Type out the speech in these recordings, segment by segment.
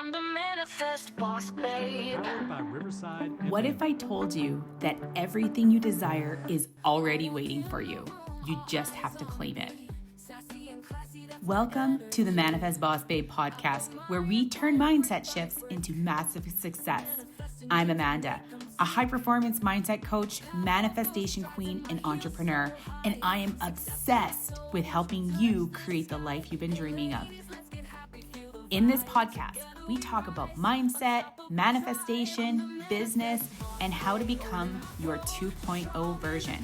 I'm the manifest boss, babe. Powered by Riverside What FM. if I told you that everything you desire is already waiting for you? You just have to claim it. Welcome to the Manifest Boss Babe podcast, where we turn mindset shifts into massive success. I'm Amanda, a high performance mindset coach, manifestation queen, and entrepreneur, and I am obsessed with helping you create the life you've been dreaming of. In this podcast, we talk about mindset, manifestation, business, and how to become your 2.0 version.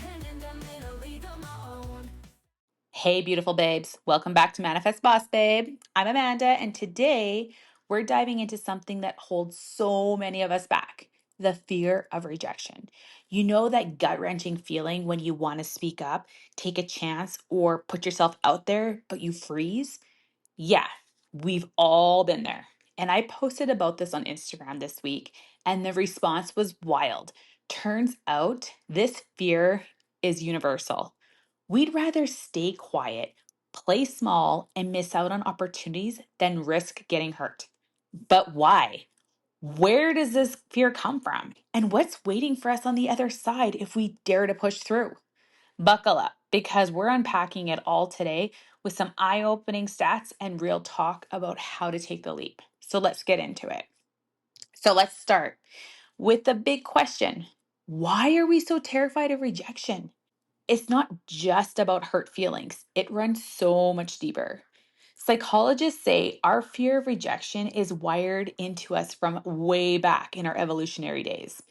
Hey, beautiful babes. Welcome back to Manifest Boss Babe. I'm Amanda, and today we're diving into something that holds so many of us back, the fear of rejection. You know that gut-wrenching feeling when you want to speak up, take a chance, or put yourself out there, but you freeze? Yeah, we've all been there. And I posted about this on Instagram this week, and the response was wild. Turns out this fear is universal. We'd rather stay quiet, play small, and miss out on opportunities than risk getting hurt. But why? Where does this fear come from? And what's waiting for us on the other side if we dare to push through? Buckle up because we're unpacking it all today with some eye opening stats and real talk about how to take the leap. So let's get into it. So let's start with the big question. Why are we so terrified of rejection? It's not just about hurt feelings, it runs so much deeper. Psychologists say our fear of rejection is wired into us from way back in our evolutionary days.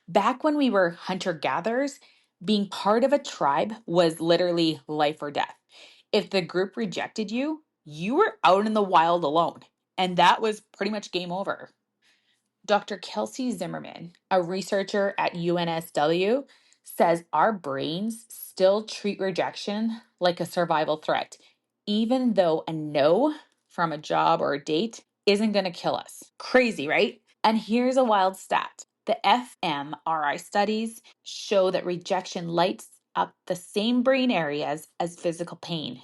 Back when we were hunter gatherers, being part of a tribe was literally life or death. If the group rejected you, you were out in the wild alone, and that was pretty much game over. Dr. Kelsey Zimmerman, a researcher at UNSW, says our brains still treat rejection like a survival threat, even though a no from a job or a date isn't going to kill us. Crazy, right? And here's a wild stat. The fMRI studies show that rejection lights up the same brain areas as physical pain.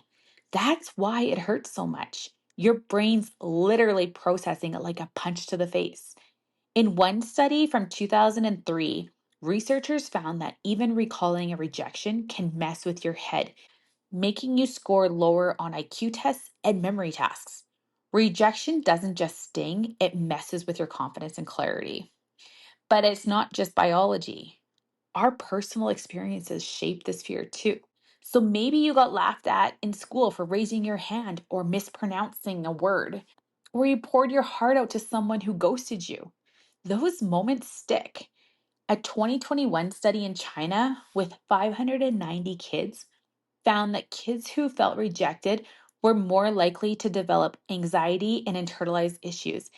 That's why it hurts so much. Your brain's literally processing it like a punch to the face. In one study from 2003, researchers found that even recalling a rejection can mess with your head, making you score lower on IQ tests and memory tasks. Rejection doesn't just sting, it messes with your confidence and clarity. But it's not just biology. Our personal experiences shape this fear too. So maybe you got laughed at in school for raising your hand or mispronouncing a word, or you poured your heart out to someone who ghosted you. Those moments stick. A 2021 study in China with 590 kids found that kids who felt rejected were more likely to develop anxiety and internalized issues,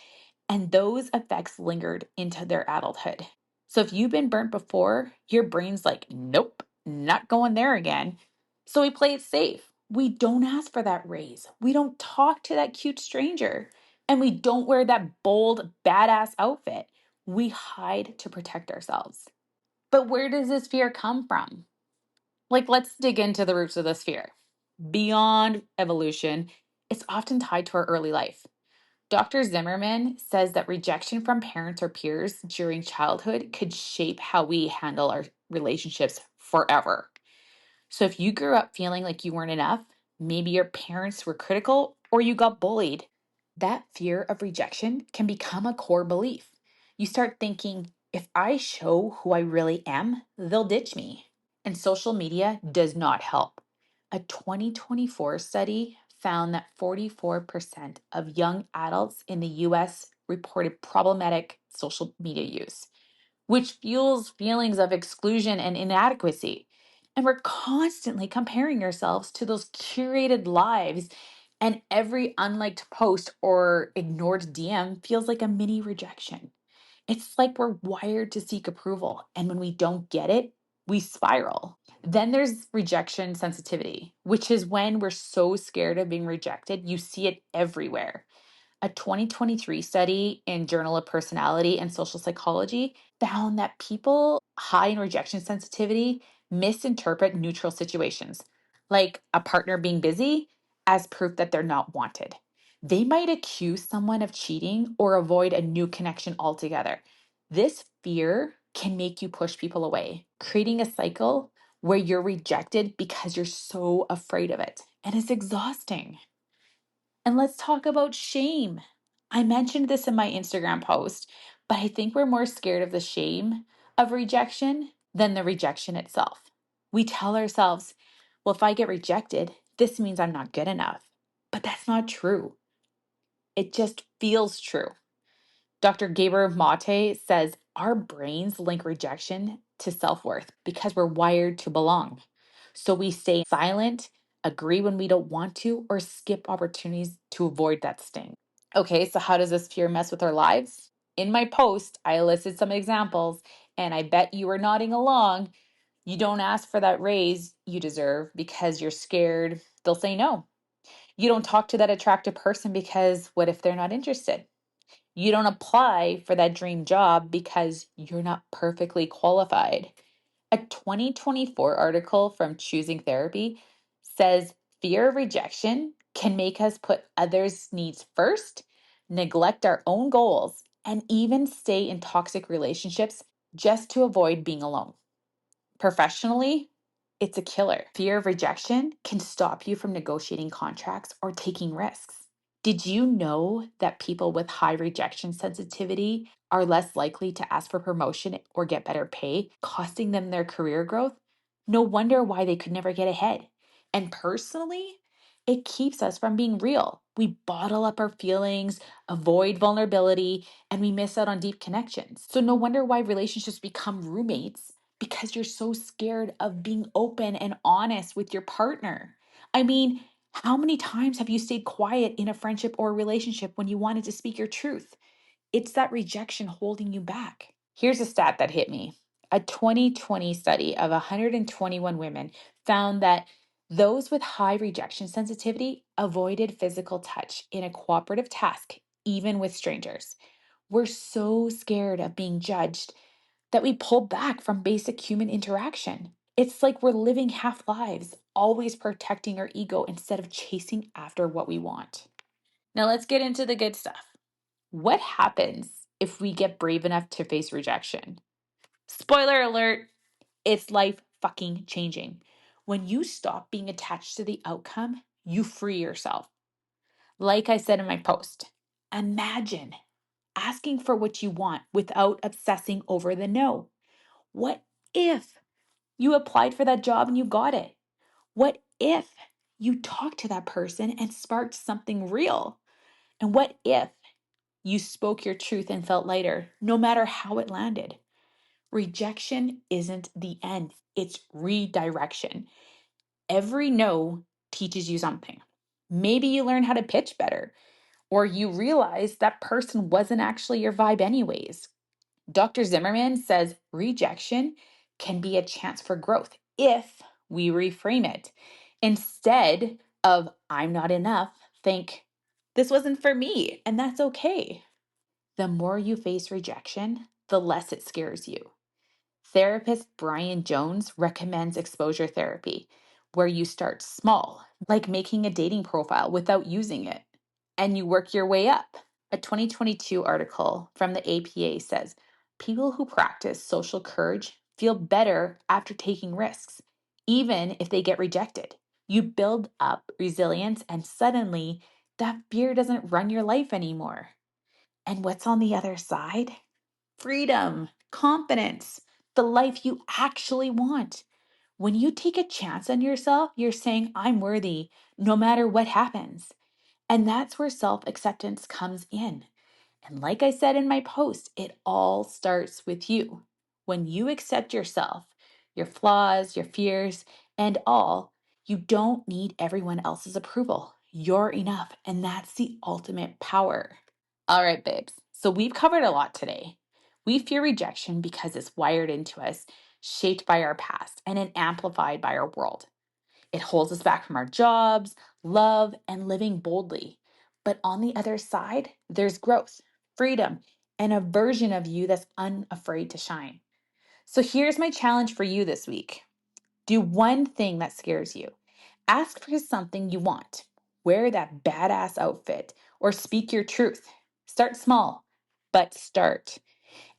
and those effects lingered into their adulthood. So if you've been burnt before, your brain's like, nope, not going there again. So we play it safe. We don't ask for that raise. We don't talk to that cute stranger. And we don't wear that bold, badass outfit. We hide to protect ourselves. But where does this fear come from? Let's dig into the roots of this fear. Beyond evolution, it's often tied to our early life. Dr. Zimmerman says that rejection from parents or peers during childhood could shape how we handle our relationships forever. So if you grew up feeling like you weren't enough, maybe your parents were critical or you got bullied, that fear of rejection can become a core belief. You start thinking, if I show who I really am, they'll ditch me. And social media does not help. A 2024 study found that 44% of young adults in the US reported problematic social media use, which fuels feelings of exclusion and inadequacy. And we're constantly comparing ourselves to those curated lives, and every unliked post or ignored DM feels like a mini rejection. It's like we're wired to seek approval, and when we don't get it, we spiral. Then there's rejection sensitivity, which is when we're so scared of being rejected, you see it everywhere. A 2023 study in Journal of Personality and Social Psychology found that people high in rejection sensitivity misinterpret neutral situations, like a partner being busy, as proof that they're not wanted. They might accuse someone of cheating or avoid a new connection altogether. This fear can make you push people away, creating a cycle where you're rejected because you're so afraid of it. And it's exhausting. And let's talk about shame. I mentioned this in my Instagram post, but I think we're more scared of the shame of rejection than the rejection itself. We tell ourselves, well, if I get rejected, this means I'm not good enough. But that's not true. It just feels true. Dr. Gaber Mate says our brains link rejection to self worth because we're wired to belong. So we stay silent, agree when we don't want to, or skip opportunities to avoid that sting. Okay, so how does this fear mess with our lives? In my post, I listed some examples, and I bet you were nodding along. You don't ask for that raise you deserve because you're scared they'll say no. You don't talk to that attractive person because what if they're not interested? You don't apply for that dream job because you're not perfectly qualified. A 2024 article from Choosing Therapy says fear of rejection can make us put others' needs first, neglect our own goals, and even stay in toxic relationships just to avoid being alone. Professionally, it's a killer. Fear of rejection can stop you from negotiating contracts or taking risks. Did you know that people with high rejection sensitivity are less likely to ask for promotion or get better pay, costing them their career growth? No wonder why they could never get ahead. And personally, it keeps us from being real. We bottle up our feelings, avoid vulnerability, and we miss out on deep connections. So, no wonder why relationships become roommates because you're so scared of being open and honest with your partner. I mean, how many times have you stayed quiet in a friendship or a relationship when you wanted to speak your truth? It's that rejection holding you back. Here's a stat that hit me. A 2020 study of 121 women found that those with high rejection sensitivity avoided physical touch in a cooperative task, even with strangers. We're so scared of being judged that we pull back from basic human interaction. It's like we're living half lives, always protecting our ego instead of chasing after what we want. Now, let's get into the good stuff. What happens if we get brave enough to face rejection? Spoiler alert, it's life fucking changing. When you stop being attached to the outcome, you free yourself. Like I said in my post, imagine asking for what you want without obsessing over the no. What if you applied for that job and you got it? What if you talked to that person and sparked something real? And what if you spoke your truth and felt lighter, no matter how it landed? Rejection isn't the end, it's redirection. Every no teaches you something. Maybe you learn how to pitch better, or you realize that person wasn't actually your vibe, anyways. Dr. Zimmerman says rejection can be a chance for growth if we reframe it. Instead of I'm not enough, think this wasn't for me, and that's okay. The more you face rejection, the less it scares you. Therapist Brian Jones recommends exposure therapy, where you start small, like making a dating profile without using it, and you work your way up. A 2022 article from the APA says people who practice social courage feel better after taking risks, even if they get rejected. You build up resilience, and suddenly that fear doesn't run your life anymore. And what's on the other side? Freedom, confidence, the life you actually want. When you take a chance on yourself, you're saying, I'm worthy no matter what happens. And that's where self acceptance comes in. And like I said in my post, it all starts with you. When you accept yourself, your flaws, your fears, and all, you don't need everyone else's approval. You're enough. And that's the ultimate power. All right, babes. So we've covered a lot today. We fear rejection because it's wired into us, shaped by our past, and then amplified by our world. It holds us back from our jobs, love, and living boldly. But on the other side, there's growth, freedom, and a version of you that's unafraid to shine. So here's my challenge for you this week. Do one thing that scares you. Ask for something you want. Wear that badass outfit or speak your truth. Start small, but start.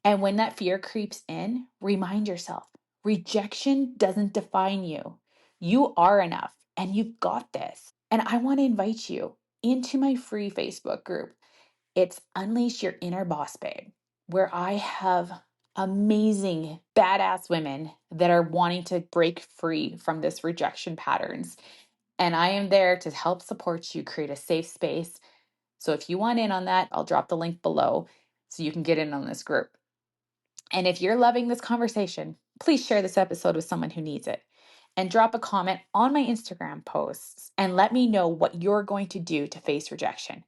And when that fear creeps in, remind yourself rejection doesn't define you. You are enough and you've got this. And I want to invite you into my free Facebook group. It's Unleash Your Inner Boss Babe, where I have amazing, badass women that are wanting to break free from this rejection patterns. And I am there to help support you create a safe space. So if you want in on that, I'll drop the link below so you can get in on this group. And if you're loving this conversation, please share this episode with someone who needs it. And drop a comment on my Instagram posts and let me know what you're going to do to face rejection.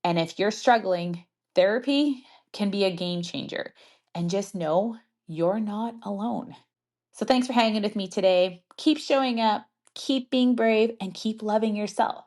And if you're struggling, therapy can be a game changer. And just know you're not alone. So thanks for hanging with me today. Keep showing up, keep being brave, and keep loving yourself.